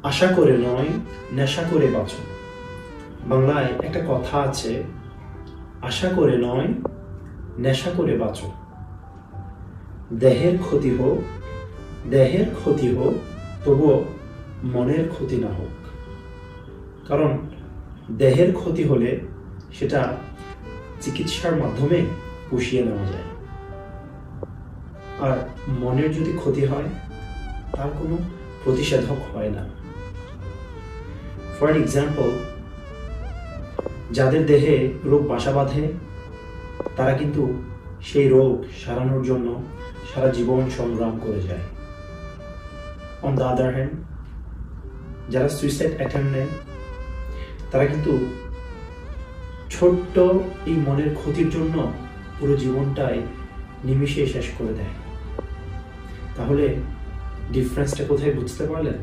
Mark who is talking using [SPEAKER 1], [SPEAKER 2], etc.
[SPEAKER 1] আশা করে নয়, নেশা করে বাঁচো। বাংলায় একটা কথা আছে, আশা করে নয়, নেশা করে বাঁচো। দেহের ক্ষতি হোক, তবুও মনের ক্ষতি না হোক। কারণ দেহের ক্ষতি হলে সেটা চিকিৎসার মাধ্যমে পুষিয়ে নেওয়া যায়, আর মনের যদি ক্ষতি হয় তার কোনো প্রতিষেধক হয় না। ফর এক্সাম্পল, যাদের দেহে রোগ বাসা বাঁধে তারা কিন্তু সেই রোগ সারানোর জন্য সারা জীবন সংগ্রাম করে যায়। অন দ্য আদার হ্যান্ড, যারা সুইসাইড অ্যাটেম্প নেয় তারা কিন্তু ছোট্ট এই মনের ক্ষতির জন্য পুরো জীবনটাই নিমিষে শেষ করে দেয়। তাহলে ডিফারেন্সটা কোথায় বুঝতে পারলেন?